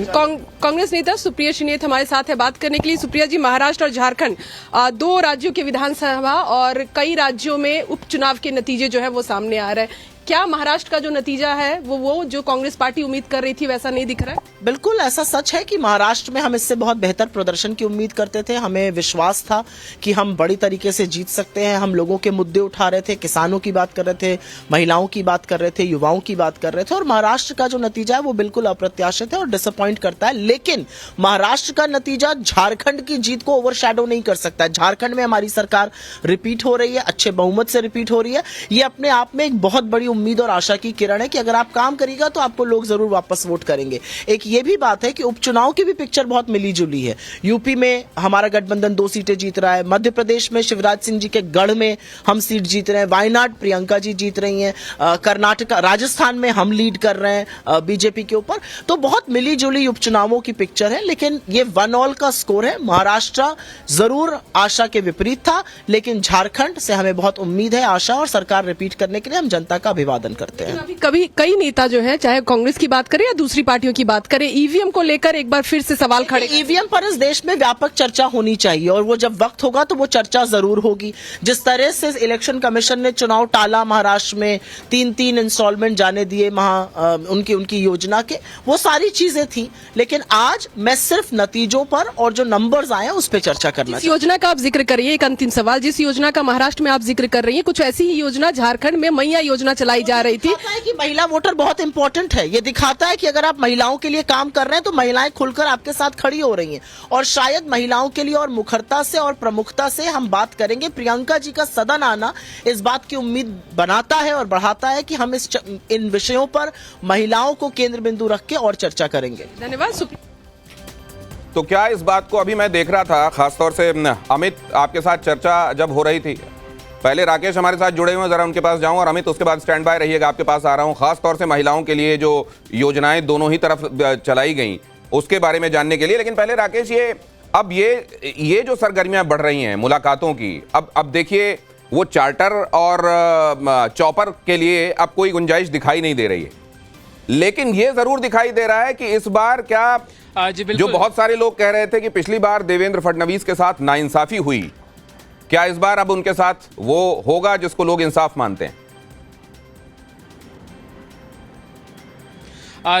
कांग्रेस नेता सुप्रिया श्रीनेत हमारे साथ है बात करने के लिए। सुप्रिया जी, महाराष्ट्र और झारखंड दो राज्यों के विधानसभा और कई राज्यों में उपचुनाव के नतीजे जो है वो सामने आ रहे हैं। क्या महाराष्ट्र का जो नतीजा है वो जो कांग्रेस पार्टी उम्मीद कर रही थी वैसा नहीं दिख रहा है? बिल्कुल ऐसा सच है कि महाराष्ट्र में हम इससे बहुत बेहतर प्रदर्शन की उम्मीद करते थे। हमें विश्वास था कि हम बड़ी तरीके से जीत सकते हैं। हम लोगों के मुद्दे उठा रहे थे, किसानों की बात कर रहे थे, महिलाओं की बात कर रहे थे, युवाओं की बात कर रहे थे। और महाराष्ट्र का जो नतीजा है वो बिल्कुल अप्रत्याशित है और डिसअपॉइंट करता है। लेकिन महाराष्ट्र का नतीजा झारखंड की जीत को ओवरशैडो नहीं कर सकता है। झारखंड में हमारी सरकार रिपीट हो रही है, अच्छे बहुमत से रिपीट हो रही है। ये अपने आप में एक बहुत बड़ी उम्मीद और आशा की किरण है कि अगर आप काम करिएगा तो आपको लोग जरूर वापस वोट करेंगे। एक ये भी बात है कि उपचुनाव की भी पिक्चर बहुत मिली जुली है। यूपी में हमारा गठबंधन 2 सीटें जीत रहा है, मध्य प्रदेश में शिवराज सिंह जी के गढ़ में हम सीट जीत रहे हैं, वायनाड प्रियंका जी जीत रही हैं, कर्नाटक राजस्थान में हम लीड कर रहे हैं बीजेपी के ऊपर। तो बहुत मिली जुली उपचुनावों की पिक्चर है। लेकिन ये 1 ऑल का स्कोर है। महाराष्ट्र जरूर आशा के विपरीत था, लेकिन झारखंड से हमें बहुत उम्मीद है, आशा, और सरकार रिपीट करने के लिए हम जनता का अभिवादन करते हैं। कभी कई नेता जो है, चाहे कांग्रेस की बात करें या दूसरी पार्टियों की बात करें, ईवीएम को लेकर एक बार फिर से सवाल खड़े। ईवीएम पर इस देश में व्यापक चर्चा होनी चाहिए और वो जब वक्त होगा तो वो चर्चा जरूर होगी। जिस तरह से इलेक्शन कमीशन ने चुनाव टाला, महाराष्ट्र में 3-3 इंस्टॉलमेंट जाने दिए उनकी योजना के, वो सारी चीजें थी। लेकिन आज मैं सिर्फ नतीजों पर और जो नंबर्स आए उस पर चर्चा करना जिस योजना का आप जिक्र करिए, एक अंतिम सवाल, जिस योजना का महाराष्ट्र में आप जिक्र कर रही है, कुछ ऐसी ही योजना झारखंड में मैया योजना चलाई जा रही थी। कि महिला वोटर बहुत इंपॉर्टेंट है। ये दिखाता है कि अगर आप महिलाओं के लिए काम कर रहे हैं तो महिलाएं खुलकर आपके साथ खड़ी हो रही हैं। और शायद महिलाओं के लिए और मुखरता से और प्रमुखता से हम बात करेंगे। प्रियंका जी का सदन आना इस बात की उम्मीद बनाता है और बढ़ाता है कि हम इन विषयों पर महिलाओं को केंद्र बिंदु रख के और चर्चा करेंगे। धन्यवाद। तो क्या इस बात को अभी मैं देख रहा था, खासतौर से अमित आपके साथ चर्चा जब हो रही थी, पहले राकेश हमारे साथ जुड़े हुए हैं, जरा उनके पास जाऊं, और अमित उसके बाद स्टैंड बाय रहिएगा, आपके पास आ रहा हूं। खास तौर से महिलाओं के लिए जो योजनाएं दोनों ही तरफ चलाई गई उसके बारे में जानने के लिए। लेकिन पहले राकेश, ये जो सरगर्मियां बढ़ रही हैं मुलाकातों की, अब देखिए वो चार्टर और चॉपर के लिए अब कोई गुंजाइश दिखाई नहीं दे रही है। लेकिन ये जरूर दिखाई दे रहा है कि इस बार क्या जो बहुत सारे लोग कह रहे थे कि पिछली बार देवेंद्र फडणवीस के साथ नाइंसाफी हुई, क्या इस बार अब उनके साथ वो होगा जिसको लोग इंसाफ मानते हैं?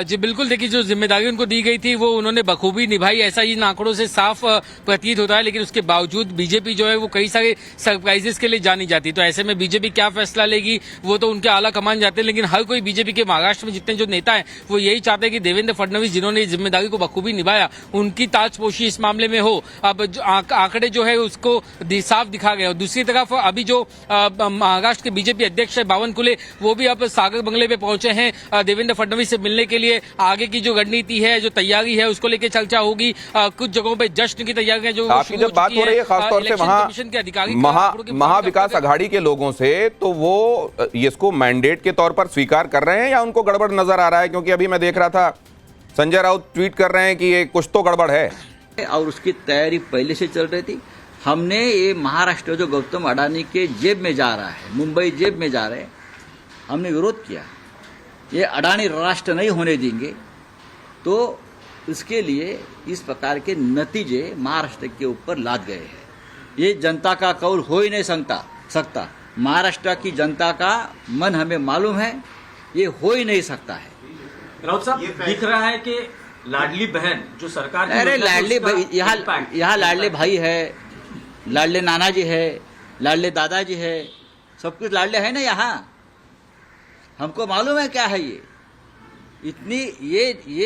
जी बिल्कुल, देखिए जो जिम्मेदारी उनको दी गई थी वो उन्होंने बखूबी निभाई, ऐसा इन आंकड़ों से साफ प्रतीत होता है। लेकिन उसके बावजूद बीजेपी जो है वो कई सारे सरप्राइजेस के लिए जानी जाती, तो ऐसे में बीजेपी क्या फैसला लेगी वो तो उनके आला कमान जाते हैं। लेकिन हर कोई बीजेपी के महाराष्ट्र में जितने जो नेता हैं वो यही चाहते हैं कि देवेंद्र फडणवीस जिन्होंने जिम्मेदारी को बखूबी निभाया उनकी ताजपोशी इस मामले में हो। अब आंकड़े जो है उसको साफ दिखा गया। दूसरी तरफ अभी जो महाराष्ट्र के बीजेपी अध्यक्ष है बावन कुले, वो भी अब सागर बंगले पे पहुंचे हैं देवेंद्र फडणवीस से मिलने के लिए। आगे की जो रणनीति है, जो तैयारी है, उसको लेकर चर्चा होगी। कुछ जगहों पे जश्न की तैयारियां जो आपकी जब बात हो रही है खासतौर से महाविकास आघाड़ी के लोगों से, तो वो इसको मैंडेट के तौर पर स्वीकार कर रहे हैं या उनको गड़बड़ नजर आ रहा है? क्योंकि अभी मैं देख रहा था संजय राउत ट्वीट कर रहे हैं कि ये कुछ तो गड़बड़ है और उसकी तैयारी पहले से चल रही थी। हमने ये महाराष्ट्र जो गौतम अडानी के जेब में जा रहा है, मुंबई जेब में जा रहे हैं, हमने विरोध किया। ये अडानी राष्ट्र नहीं होने देंगे। तो इसके लिए इस प्रकार के नतीजे महाराष्ट्र के ऊपर लाद गए हैं। ये जनता का कौल हो ही नहीं सकता। महाराष्ट्र की जनता का मन हमें मालूम है, ये हो ही नहीं सकता है। राउत साहब, दिख रहा है कि लाडली बहन जो सरकार, अरे लाडली भाई, यहाँ लाडले भाई है, लाडले नाना जी है, लाडले दादाजी है, सब कुछ लाडले है ना यहाँ। हमको मालूम है क्या है ये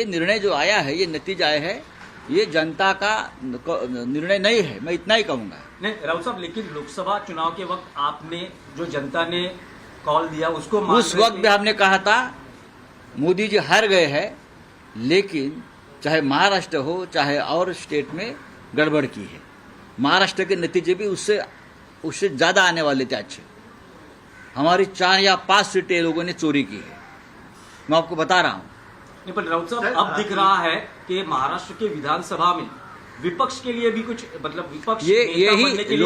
निर्णय जो आया है, ये नतीजा आया है, ये जनता का निर्णय नहीं है, मैं इतना ही कहूंगा। नहीं राउत साहब, लेकिन लोकसभा चुनाव के वक्त आपने जो जनता ने कॉल दिया उसको उस वक्त भी हमने कहा था मोदी जी हार गए हैं, लेकिन चाहे महाराष्ट्र हो चाहे और स्टेट में गड़बड़ की है। महाराष्ट्र के नतीजे भी उससे ज्यादा आने वाले थे अच्छे। हमारी 4 या 5 सीटें लोगों ने चोरी की है, मैं आपको बता रहा हूं। पर राउत साहब, अब दिख रहा है कि महाराष्ट्र के विधानसभा में विपक्ष के लिए भी कुछ, मतलब विपक्ष यही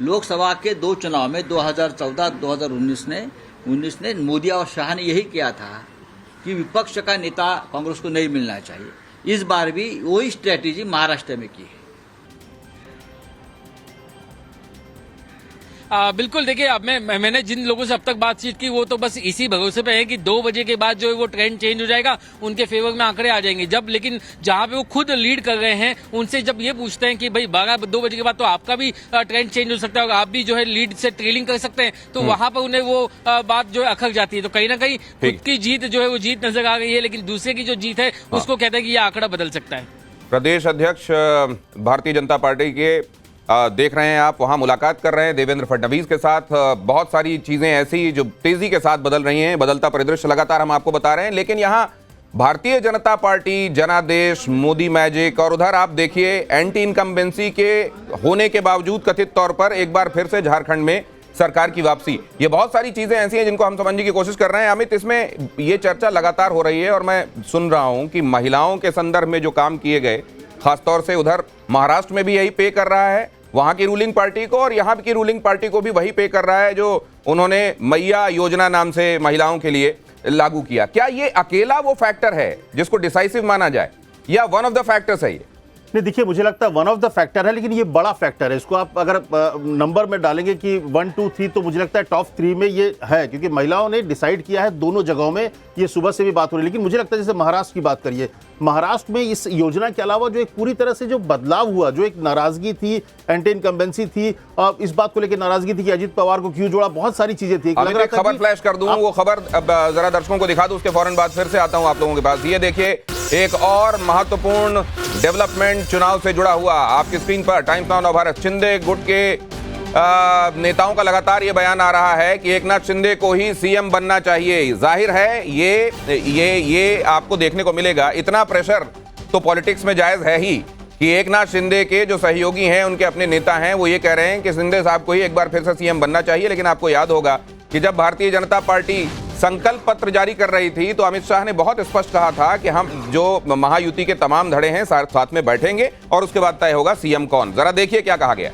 लोकसभा के 2 चुनाव में 2014-2019 ने मोदी और शाह ने यही किया था कि विपक्ष का नेता कांग्रेस को नहीं मिलना चाहिए। इस बार भी वही स्ट्रेटेजी महाराष्ट्र में की है। बिल्कुल, देखिए अब मैंने जिन लोगों से अब तक बातचीत की वो तो बस इसी भरोसे पे है कि 2 बजे के बाद जो है वो ट्रेंड चेंज हो जाएगा, उनके फेवर में आंकड़े आ जाएंगे। जब लेकिन जहां पे वो खुद लीड कर रहे हैं उनसे जब ये पूछते हैं कि भाई 2 बजे के बाद तो आपका भी ट्रेंड चेंज हो सकता है और आप भी जो है लीड से ट्रेलिंग कर सकते हैं, तो वहां पर उन्हें वो बात जो है अखर जाती है। तो कहीं ना कहीं खुद की जीत जो है वो जीत नजर आ गई है, लेकिन दूसरे की जो जीत है उसको कहते हैं कि ये आंकड़ा बदल सकता है। प्रदेश अध्यक्ष भारतीय जनता पार्टी के देख रहे हैं आप, वहां मुलाकात कर रहे हैं देवेंद्र फडणवीस के साथ। बहुत सारी चीजें ऐसी जो तेजी के साथ बदल रही हैं, बदलता परिदृश्य लगातार हम आपको बता रहे हैं। लेकिन यहां भारतीय जनता पार्टी, जनादेश, मोदी मैजिक और उधर आप देखिए एंटी इनकम्बेंसी के होने के बावजूद कथित तौर पर एक बार फिर से झारखंड में सरकार की वापसी। ये बहुत सारी चीजें ऐसी हैं जिनको हम समझने की कोशिश कर रहे हैं। अमित, इसमें ये चर्चा लगातार हो रही है और मैं सुन रहा हूं कि महिलाओं के संदर्भ में जो काम किए गए, खासतौर से उधर महाराष्ट्र में भी यही पे कर रहा है वहां की रूलिंग पार्टी को, और यहां की रूलिंग पार्टी को भी वही पे कर रहा है जो उन्होंने मैया योजना नाम से महिलाओं के लिए लागू किया। क्या ये अकेला वो फैक्टर है जिसको डिसाइसिव माना जाए या वन ऑफ द फैक्टर्स है ये? नहीं, देखिए मुझे लगता है वन ऑफ द फैक्टर है, लेकिन ये बड़ा फैक्टर है। इसको आप अगर नंबर में डालेंगे कि 1, 2, 3 तो मुझे लगता है टॉप 3 में ये है, क्योंकि महिलाओं ने डिसाइड किया है दोनों जगहों में। ये सुबह से भी बात हो रही है, लेकिन मुझे लगता है जैसे महाराष्ट्र की बात करिए, महाराष्ट्र में इस योजना के अलावा जो एक पूरी तरह से जो बदलाव हुआ, जो एक नाराजगी थी, एंटी इनकम्बेंसी थी, और इस बात को लेकर नाराजगी थी कि अजित पवार को क्यों जोड़ा, बहुत सारी चीजें थी। खबर फ्लैश कर दूं, वो खबर जरा दर्शकों को दिखा दूं, उसके फौरन बाद फिर से आता हूं आप लोगों के पास। ये देखिए एक और महत्वपूर्ण डेवलपमेंट चुनाव से जुड़ा हुआ आपकी स्क्रीन पर, टाइम्स नाउ नवभारत। शिंदे गुट के नेताओं का लगातार ये बयान आ रहा है कि एकनाथ शिंदे को ही सीएम बनना चाहिए। जाहिर है ये आपको देखने को मिलेगा। इतना प्रेशर तो पॉलिटिक्स में जायज है ही कि एकनाथ शिंदे के जो सहयोगी हैं, उनके अपने नेता हैं, वो ये कह रहे हैं कि शिंदे साहब को ही एक बार फिर से सीएम बनना चाहिए। लेकिन आपको याद होगा कि जब भारतीय जनता पार्टी संकल्प पत्र जारी कर रही थी तो अमित शाह ने बहुत स्पष्ट कहा था कि हम जो महायुति के तमाम धड़े हैं साथ में बैठेंगे और उसके बाद तय होगा सीएम कौन। जरा देखिए क्या कहा गया।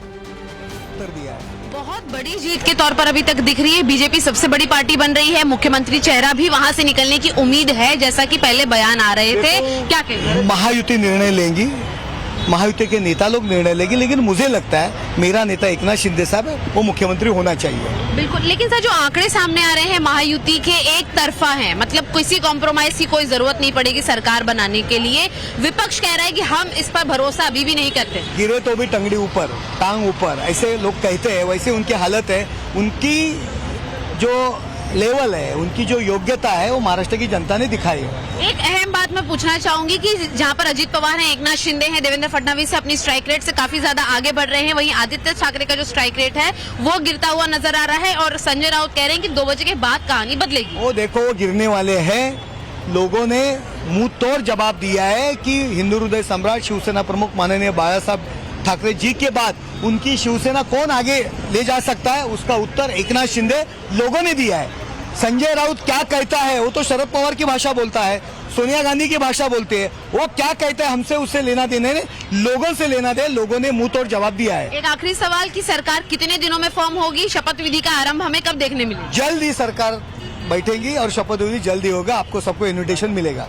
बहुत बड़ी जीत के तौर पर अभी तक दिख रही है। बीजेपी सबसे बड़ी पार्टी बन रही है, मुख्यमंत्री चेहरा भी वहां से निकलने की उम्मीद है, जैसा कि पहले बयान आ रहे थे। क्या कहते? महायुति निर्णय लेंगी, महायुति के नेता लोग निर्णय लेंगे, लेकिन मुझे लगता है मेरा नेता एकनाथ शिंदे साहब है, वो मुख्यमंत्री होना चाहिए। बिल्कुल, लेकिन सर जो आंकड़े सामने आ रहे हैं महायुति के एक तरफा हैं, मतलब किसी कॉम्प्रोमाइज की कोई जरूरत नहीं पड़ेगी सरकार बनाने के लिए। विपक्ष कह रहा है कि हम इस पर भरोसा अभी भी नहीं करते। गिरे तो भी टंगड़ी ऊपर, टांग ऊपर, ऐसे लोग कहते हैं, वैसे उनकी हालत है। उनकी जो लेवल है, उनकी जो योग्यता है, वो महाराष्ट्र की जनता ने दिखाई है। एक अहम बात मैं पूछना चाहूंगी कि जहां पर अजित पवार हैं, एकनाथ शिंदे हैं, देवेंद्र फडणवीस अपनी स्ट्राइक रेट से काफी ज्यादा आगे बढ़ रहे हैं, वहीं आदित्य ठाकरे का जो स्ट्राइक रेट है वो गिरता हुआ नजर आ रहा है, और संजय राउत कह रहे हैं कि 2 बजे के बाद कहानी बदलेगी। वो देखो, वो गिरने वाले हैं। लोगों ने मुंह तोड़ जवाब दिया है कि हिंदू हृदय सम्राट शिवसेना प्रमुख माननीय बाला साहब ठाकरे जी के बाद उनकी शिवसेना कौन आगे ले जा सकता है, उसका उत्तर एकनाथ शिंदे लोगों ने दिया है। संजय राउत क्या कहता है, वो तो शरद पवार की भाषा बोलता है, सोनिया गांधी की भाषा बोलते हैं। वो क्या कहता है, हमसे उससे लेना देने ने, लोगों से लेना दे। लोगों ने मुंह तोड़ जवाब दिया है। एक आखिरी सवाल की सरकार कितने दिनों में फॉर्म होगी? शपथ विधि का आरंभ हमें कब देखने मिलेगा? जल्द ही सरकार बैठेगी और शपथ विधि जल्दी होगा, आपको सबको इन्विटेशन मिलेगा।